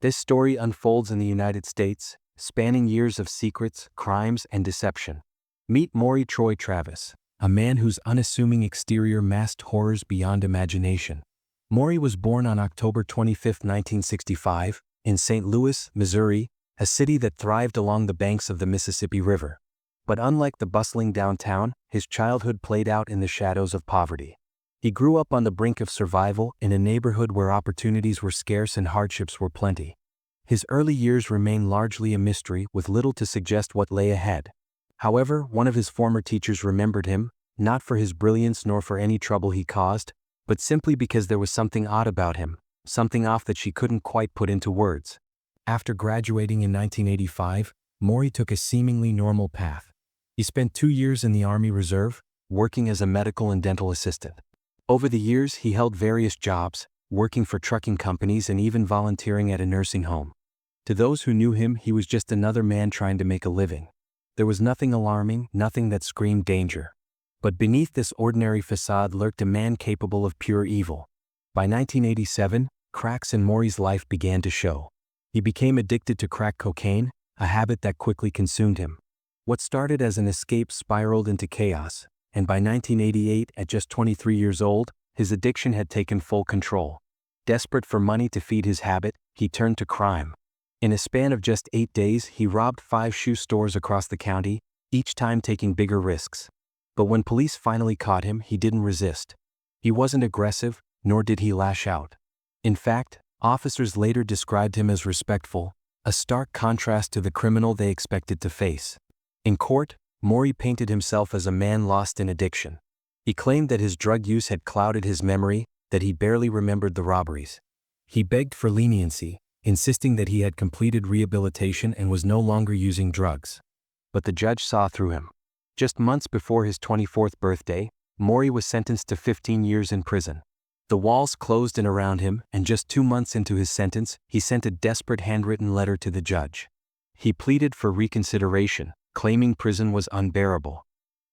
This story unfolds in the United States, spanning years of secrets, crimes, and deception. Meet Maury Travis, a man whose unassuming exterior masked horrors beyond imagination. Maury was born on October 25, 1965, in St. Louis, Missouri, a city that thrived along the banks of the Mississippi River. But unlike the bustling downtown, his childhood played out in the shadows of poverty. He grew up on the brink of survival in a neighborhood where opportunities were scarce and hardships were plenty. His early years remain largely a mystery, with little to suggest what lay ahead. However, one of his former teachers remembered him, not for his brilliance nor for any trouble he caused, but simply because there was something odd about him, something off that she couldn't quite put into words. After graduating in 1985, Maury took a seemingly normal path. He spent 2 years in the Army Reserve, working as a medical and dental assistant. Over the years, he held various jobs, working for trucking companies and even volunteering at a nursing home. To those who knew him, he was just another man trying to make a living. There was nothing alarming, nothing that screamed danger. But beneath this ordinary facade lurked a man capable of pure evil. By 1987, cracks in Maury's life began to show. He became addicted to crack cocaine, a habit that quickly consumed him. What started as an escape spiraled into chaos, and by 1988, at just 23 years old, his addiction had taken full control. Desperate for money to feed his habit, he turned to crime. In a span of just 8 days, he robbed 5 shoe stores across the county, each time taking bigger risks. But when police finally caught him, he didn't resist. He wasn't aggressive, nor did he lash out. In fact, officers later described him as respectful, a stark contrast to the criminal they expected to face. In court, Maury painted himself as a man lost in addiction. He claimed that his drug use had clouded his memory, that he barely remembered the robberies. He begged for leniency, insisting that he had completed rehabilitation and was no longer using drugs. But the judge saw through him. Just months before his 24th birthday, Maury was sentenced to 15 years in prison. The walls closed in around him, and just 2 months into his sentence, he sent a desperate handwritten letter to the judge. He pleaded for reconsideration, claiming prison was unbearable.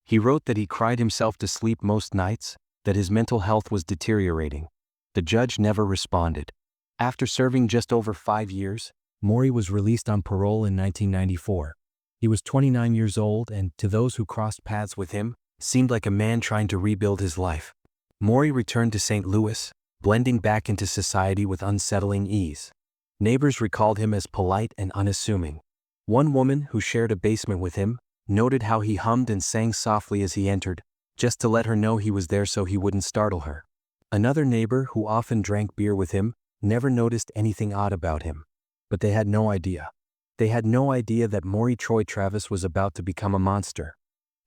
He wrote that he cried himself to sleep most nights, that his mental health was deteriorating. The judge never responded. After serving just over 5 years, Maury was released on parole in 1994. He was 29 years old and, to those who crossed paths with him, seemed like a man trying to rebuild his life. Maury returned to St. Louis, blending back into society with unsettling ease. Neighbors recalled him as polite and unassuming. One woman, who shared a basement with him, noted how he hummed and sang softly as he entered, just to let her know he was there so he wouldn't startle her. Another neighbor, who often drank beer with him, never noticed anything odd about him. But they had no idea. They had no idea that Maury Travis was about to become a monster.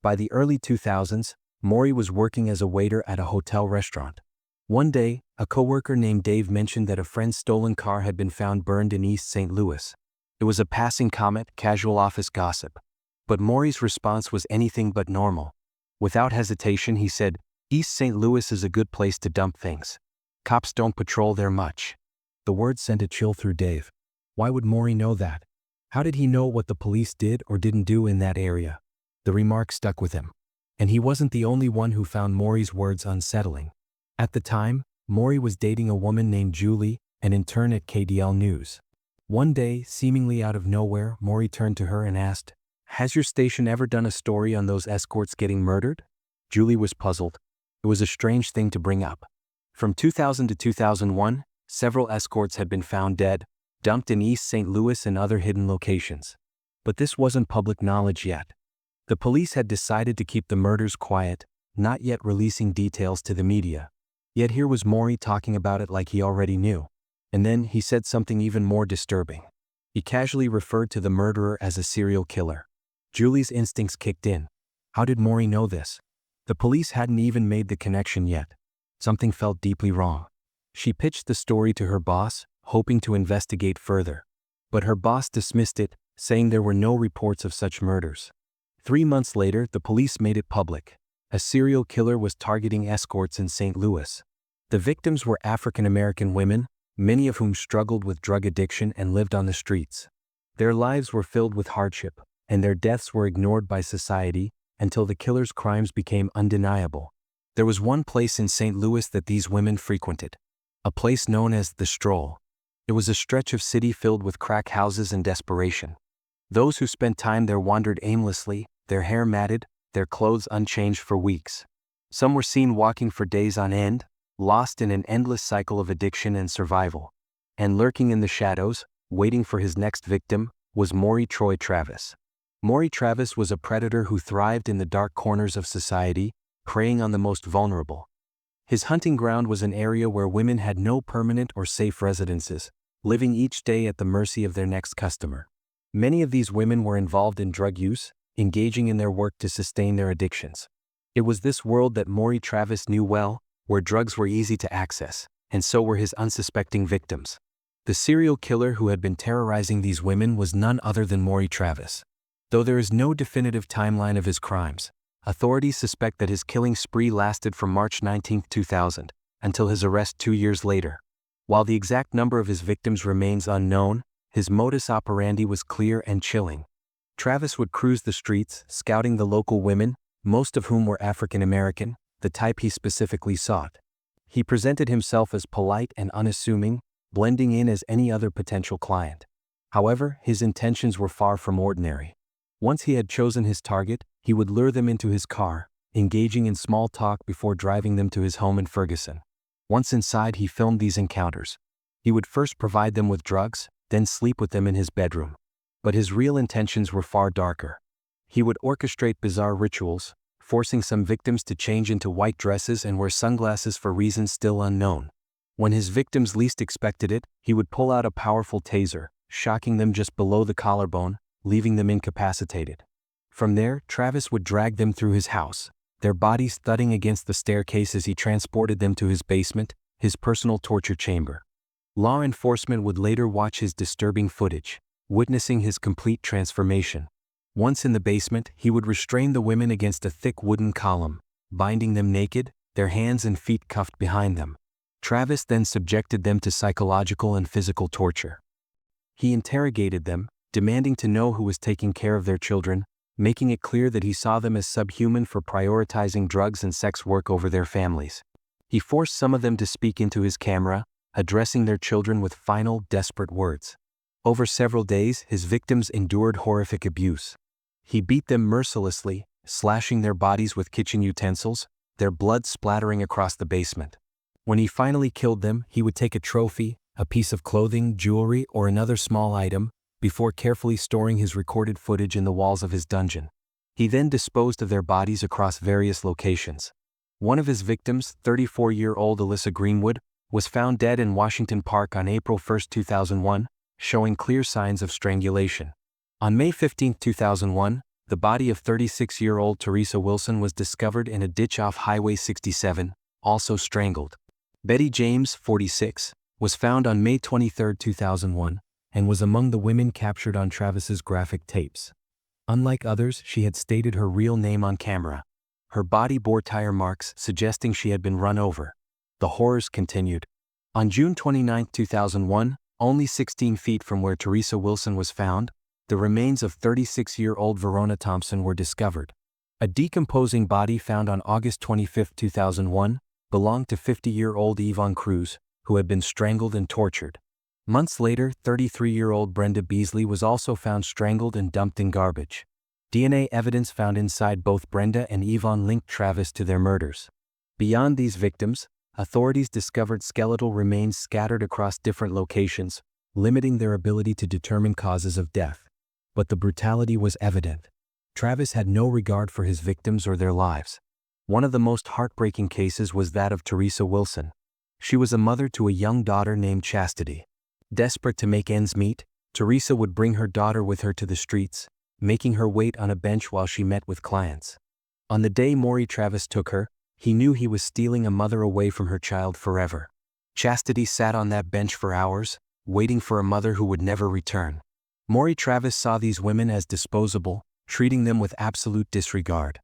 By the early 2000s, Maury was working as a waiter at a hotel restaurant. One day, a coworker named Dave mentioned that a friend's stolen car had been found burned in East St. Louis. It was a passing comment, casual office gossip. But Maury's response was anything but normal. Without hesitation, he said, "East St. Louis is a good place to dump things. Cops don't patrol there much." The words sent a chill through Dave. Why would Maury know that? How did he know what the police did or didn't do in that area? The remark stuck with him. And he wasn't the only one who found Maury's words unsettling. At the time, Maury was dating a woman named Julie, an intern at KDL News. One day, seemingly out of nowhere, Maury turned to her and asked, "Has your station ever done a story on those escorts getting murdered?" Julie was puzzled. It was a strange thing to bring up. From 2000 to 2001, several escorts had been found dead, dumped in East St. Louis and other hidden locations. But this wasn't public knowledge yet. The police had decided to keep the murders quiet, not yet releasing details to the media. Yet here was Maury talking about it like he already knew. And then he said something even more disturbing. He casually referred to the murderer as a serial killer. Julie's instincts kicked in. How did Maury know this? The police hadn't even made the connection yet. Something felt deeply wrong. She pitched the story to her boss, hoping to investigate further. But her boss dismissed it, saying there were no reports of such murders. 3 months later, the police made it public. A serial killer was targeting escorts in St. Louis. The victims were African American women, many of whom struggled with drug addiction and lived on the streets. Their lives were filled with hardship, and their deaths were ignored by society until the killer's crimes became undeniable. There was one place in St. Louis that these women frequented. A place known as The Stroll. It was a stretch of city filled with crack houses and desperation. Those who spent time there wandered aimlessly, their hair matted, their clothes unchanged for weeks. Some were seen walking for days on end, lost in an endless cycle of addiction and survival. And lurking in the shadows, waiting for his next victim, was Maury Travis. Maury Travis was a predator who thrived in the dark corners of society, preying on the most vulnerable. His hunting ground was an area where women had no permanent or safe residences, living each day at the mercy of their next customer. Many of these women were involved in drug use, engaging in their work to sustain their addictions. It was this world that Maury Travis knew well, where drugs were easy to access, and so were his unsuspecting victims. The serial killer who had been terrorizing these women was none other than Maury Travis. Though there is no definitive timeline of his crimes, authorities suspect that his killing spree lasted from March 19, 2000, until his arrest 2 years later. While the exact number of his victims remains unknown, his modus operandi was clear and chilling. Travis would cruise the streets, scouting the local women, most of whom were African American, the type he specifically sought. He presented himself as polite and unassuming, blending in as any other potential client. However, his intentions were far from ordinary. Once he had chosen his target, he would lure them into his car, engaging in small talk before driving them to his home in Ferguson. Once inside, he filmed these encounters. He would first provide them with drugs, then sleep with them in his bedroom. But his real intentions were far darker. He would orchestrate bizarre rituals, forcing some victims to change into white dresses and wear sunglasses for reasons still unknown. When his victims least expected it, he would pull out a powerful taser, shocking them just below the collarbone, leaving them incapacitated. From there, Travis would drag them through his house, their bodies thudding against the staircase as he transported them to his basement, his personal torture chamber. Law enforcement would later watch his disturbing footage, witnessing his complete transformation. Once in the basement, he would restrain the women against a thick wooden column, binding them naked, their hands and feet cuffed behind them. Travis then subjected them to psychological and physical torture. He interrogated them, demanding to know who was taking care of their children, making it clear that he saw them as subhuman for prioritizing drugs and sex work over their families. He forced some of them to speak into his camera, addressing their children with final, desperate words. Over several days, his victims endured horrific abuse. He beat them mercilessly, slashing their bodies with kitchen utensils, their blood splattering across the basement. When he finally killed them, he would take a trophy, a piece of clothing, jewelry, or another small item, before carefully storing his recorded footage in the walls of his dungeon. He then disposed of their bodies across various locations. One of his victims, 34-year-old Alyssa Greenwood, was found dead in Washington Park on April 1, 2001, showing clear signs of strangulation. On May 15, 2001, the body of 36-year-old Teresa Wilson was discovered in a ditch off Highway 67, also strangled. Betty James, 46, was found on May 23, 2001, and was among the women captured on Travis's graphic tapes. Unlike others, she had stated her real name on camera. Her body bore tire marks suggesting she had been run over. The horrors continued. On June 29, 2001, only 16 feet from where Teresa Wilson was found, the remains of 36-year-old Verona Thompson were discovered. A decomposing body found on August 25, 2001, belonged to 50-year-old Yvonne Cruz, who had been strangled and tortured. Months later, 33-year-old Brenda Beasley was also found strangled and dumped in garbage. DNA evidence found inside both Brenda and Yvonne linked Travis to their murders. Beyond these victims, authorities discovered skeletal remains scattered across different locations, limiting their ability to determine causes of death. But the brutality was evident. Travis had no regard for his victims or their lives. One of the most heartbreaking cases was that of Teresa Wilson. She was a mother to a young daughter named Chastity. Desperate to make ends meet, Teresa would bring her daughter with her to the streets, making her wait on a bench while she met with clients. On the day Maury Travis took her, he knew he was stealing a mother away from her child forever. Chastity sat on that bench for hours, waiting for a mother who would never return. Maury Travis saw these women as disposable, treating them with absolute disregard.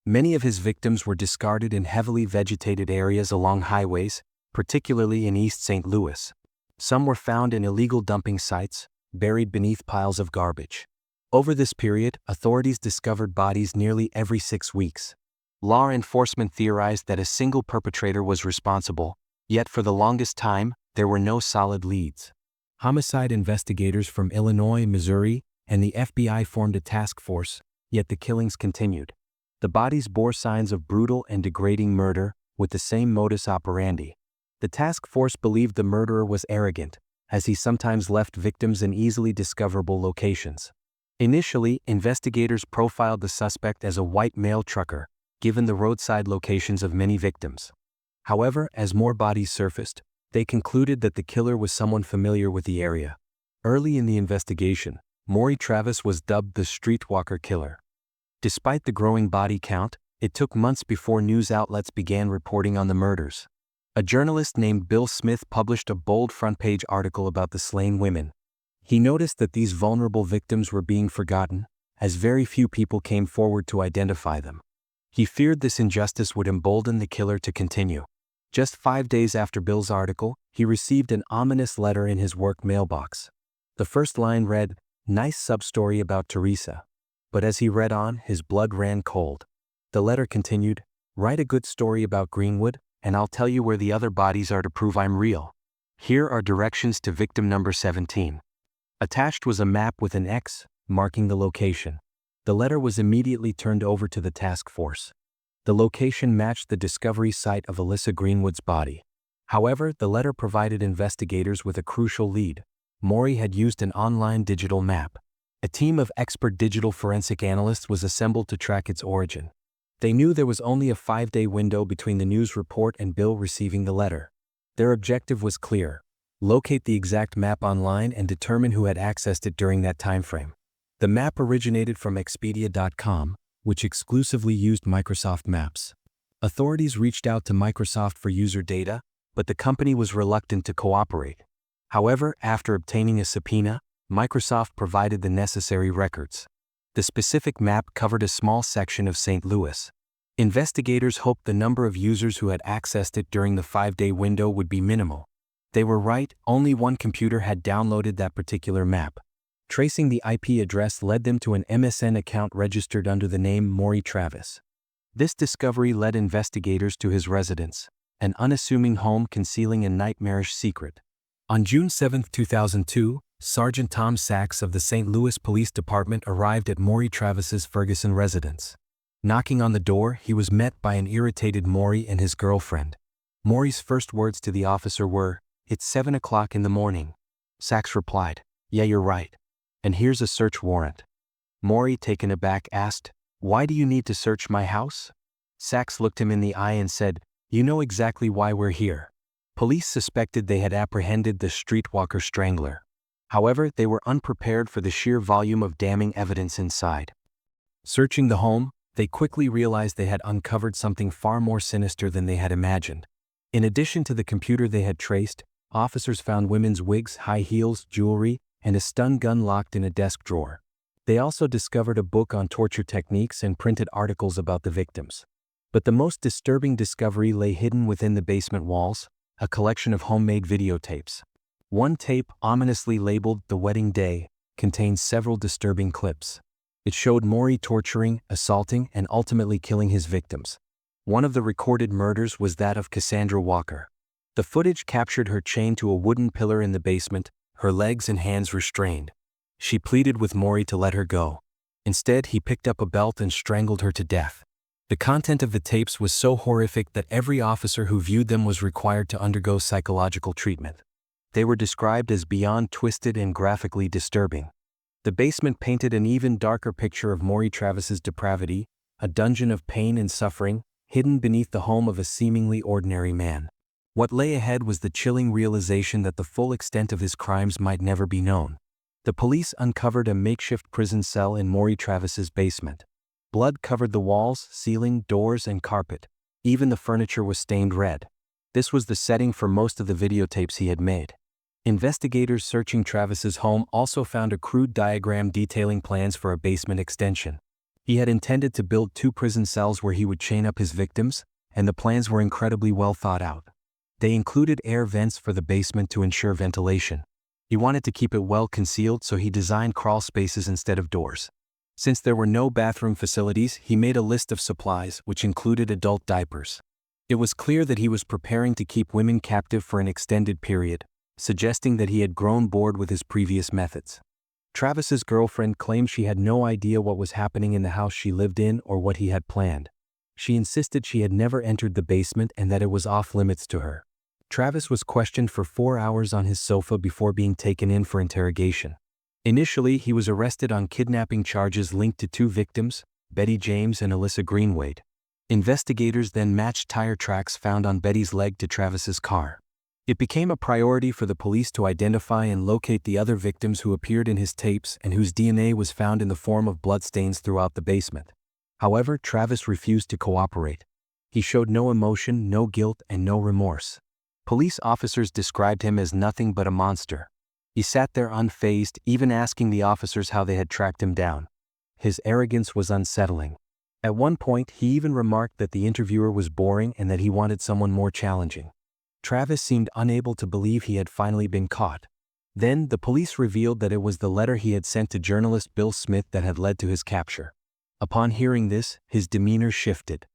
Many of his victims were discarded in heavily vegetated areas along highways, particularly in East St. Louis. Some were found in illegal dumping sites, buried beneath piles of garbage. Over this period, authorities discovered bodies nearly every 6 weeks. Law enforcement theorized that a single perpetrator was responsible, yet for the longest time, there were no solid leads. Homicide investigators from Illinois, Missouri, and the FBI formed a task force, yet the killings continued. The bodies bore signs of brutal and degrading murder, with the same modus operandi. The task force believed the murderer was arrogant, as he sometimes left victims in easily discoverable locations. Initially, investigators profiled the suspect as a white male trucker, given the roadside locations of many victims. However, as more bodies surfaced, they concluded that the killer was someone familiar with the area. Early in the investigation, Maury Travis was dubbed the Streetwalker Killer. Despite the growing body count, it took months before news outlets began reporting on the murders. A journalist named Bill Smith published a bold front-page article about the slain women. He noticed that these vulnerable victims were being forgotten, as very few people came forward to identify them. He feared this injustice would embolden the killer to continue. Just 5 days after Bill's article, he received an ominous letter in his work mailbox. The first line read, "Nice sub-story about Teresa." But as he read on, his blood ran cold. The letter continued, "Write a good story about Greenwood, and I'll tell you where the other bodies are to prove I'm real. Here are directions to victim number 17. Attached was a map with an X, marking the location. The letter was immediately turned over to the task force. The location matched the discovery site of Alyssa Greenwood's body. However, the letter provided investigators with a crucial lead. Maury had used an online digital map. A team of expert digital forensic analysts was assembled to track its origin. They knew there was only a 5-day window between the news report and Bill receiving the letter. Their objective was clear: locate the exact map online and determine who had accessed it during that timeframe. The map originated from Expedia.com, which exclusively used Microsoft Maps. Authorities reached out to Microsoft for user data, but the company was reluctant to cooperate. However, after obtaining a subpoena, Microsoft provided the necessary records. The specific map covered a small section of St. Louis. Investigators hoped the number of users who had accessed it during the 5-day window would be minimal. They were right, only one computer had downloaded that particular map. Tracing the IP address led them to an MSN account registered under the name Maury Travis. This discovery led investigators to his residence, an unassuming home concealing a nightmarish secret. On June 7, 2002, Sergeant Tom Sachs of the St. Louis Police Department arrived at Maury Travis's Ferguson residence. Knocking on the door, he was met by an irritated Maury and his girlfriend. Maury's first words to the officer were, "It's 7 o'clock in the morning." Sachs replied, "Yeah, you're right. And here's a search warrant." Maury, taken aback, asked, "Why do you need to search my house?" Sachs looked him in the eye and said, "You know exactly why we're here." Police suspected they had apprehended the streetwalker strangler. However, they were unprepared for the sheer volume of damning evidence inside. Searching the home, they quickly realized they had uncovered something far more sinister than they had imagined. In addition to the computer they had traced, officers found women's wigs, high heels, jewelry, and a stun gun locked in a desk drawer. They also discovered a book on torture techniques and printed articles about the victims. But the most disturbing discovery lay hidden within the basement walls, a collection of homemade videotapes. One tape, ominously labeled "The Wedding Day," contained several disturbing clips. It showed Maury torturing, assaulting, and ultimately killing his victims. One of the recorded murders was that of Cassandra Walker. The footage captured her chained to a wooden pillar in the basement, her legs and hands restrained. She pleaded with Maury to let her go. Instead, he picked up a belt and strangled her to death. The content of the tapes was so horrific that every officer who viewed them was required to undergo psychological treatment. They were described as beyond twisted and graphically disturbing. The basement painted an even darker picture of Maury Travis's depravity, a dungeon of pain and suffering, hidden beneath the home of a seemingly ordinary man. What lay ahead was the chilling realization that the full extent of his crimes might never be known. The police uncovered a makeshift prison cell in Maury Travis's basement. Blood covered the walls, ceiling, doors, and carpet. Even the furniture was stained red. This was the setting for most of the videotapes he had made. Investigators searching Travis's home also found a crude diagram detailing plans for a basement extension. He had intended to build 2 prison cells where he would chain up his victims, and the plans were incredibly well thought out. They included air vents for the basement to ensure ventilation. He wanted to keep it well concealed, so he designed crawl spaces instead of doors. Since there were no bathroom facilities, he made a list of supplies, which included adult diapers. It was clear that he was preparing to keep women captive for an extended period, suggesting that he had grown bored with his previous methods. Travis's girlfriend claimed she had no idea what was happening in the house she lived in or what he had planned. She insisted she had never entered the basement and that it was off limits to her. Travis was questioned for 4 hours on his sofa before being taken in for interrogation. Initially, he was arrested on kidnapping charges linked to 2 victims, Betty James and Alyssa Greenwade. Investigators then matched tire tracks found on Betty's leg to Travis's car. It became a priority for the police to identify and locate the other victims who appeared in his tapes and whose DNA was found in the form of bloodstains throughout the basement. However, Travis refused to cooperate. He showed no emotion, no guilt, and no remorse. Police officers described him as nothing but a monster. He sat there unfazed, even asking the officers how they had tracked him down. His arrogance was unsettling. At one point, he even remarked that the interviewer was boring and that he wanted someone more challenging. Travis seemed unable to believe he had finally been caught. Then, the police revealed that it was the letter he had sent to journalist Bill Smith that had led to his capture. Upon hearing this, his demeanor shifted.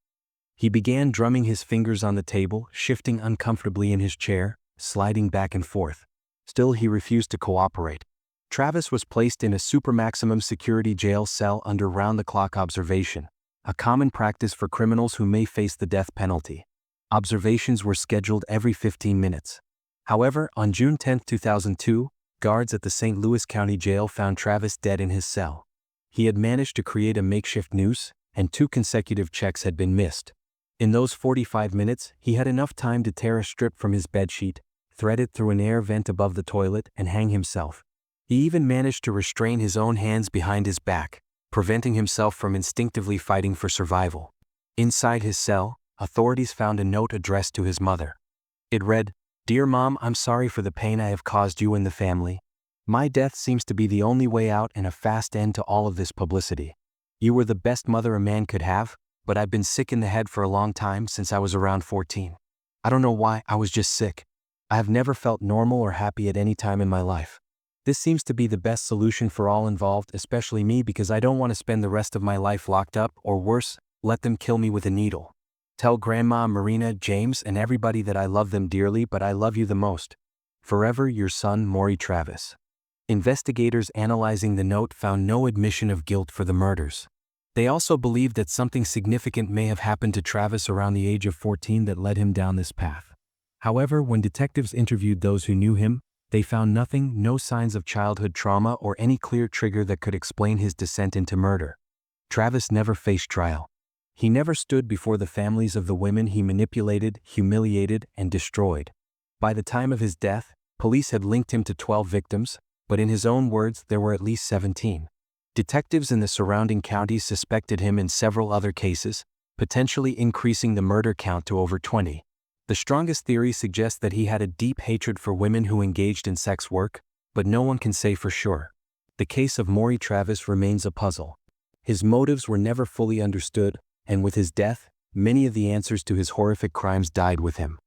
He began drumming his fingers on the table, shifting uncomfortably in his chair, sliding back and forth. Still, he refused to cooperate. Travis was placed in a super-maximum security jail cell under round-the-clock observation, a common practice for criminals who may face the death penalty. Observations were scheduled every 15 minutes. However, on June 10, 2002, guards at the St. Louis County Jail found Travis dead in his cell. He had managed to create a makeshift noose, and 2 consecutive checks had been missed. In those 45 minutes, he had enough time to tear a strip from his bedsheet, thread it through an air vent above the toilet, and hang himself. He even managed to restrain his own hands behind his back, preventing himself from instinctively fighting for survival. Inside his cell, authorities found a note addressed to his mother. It read, "Dear Mom, I'm sorry for the pain I have caused you and the family. My death seems to be the only way out and a fast end to all of this publicity. You were the best mother a man could have, but I've been sick in the head for a long time since I was around 14. I don't know why, I was just sick. I have never felt normal or happy at any time in my life. This seems to be the best solution for all involved, especially me, because I don't want to spend the rest of my life locked up, or worse, let them kill me with a needle. Tell Grandma, Marina, James, and everybody that I love them dearly, but I love you the most. Forever, your son, Maury Travis." Investigators analyzing the note found no admission of guilt for the murders. They also believed that something significant may have happened to Travis around the age of 14 that led him down this path. However, when detectives interviewed those who knew him, they found nothing, no signs of childhood trauma or any clear trigger that could explain his descent into murder. Travis never faced trial. He never stood before the families of the women he manipulated, humiliated, and destroyed. By the time of his death, police had linked him to 12 victims, but in his own words, there were at least 17. Detectives in the surrounding counties suspected him in several other cases, potentially increasing the murder count to over 20. The strongest theory suggests that he had a deep hatred for women who engaged in sex work, but no one can say for sure. The case of Maury Travis remains a puzzle. His motives were never fully understood, and with his death, many of the answers to his horrific crimes died with him.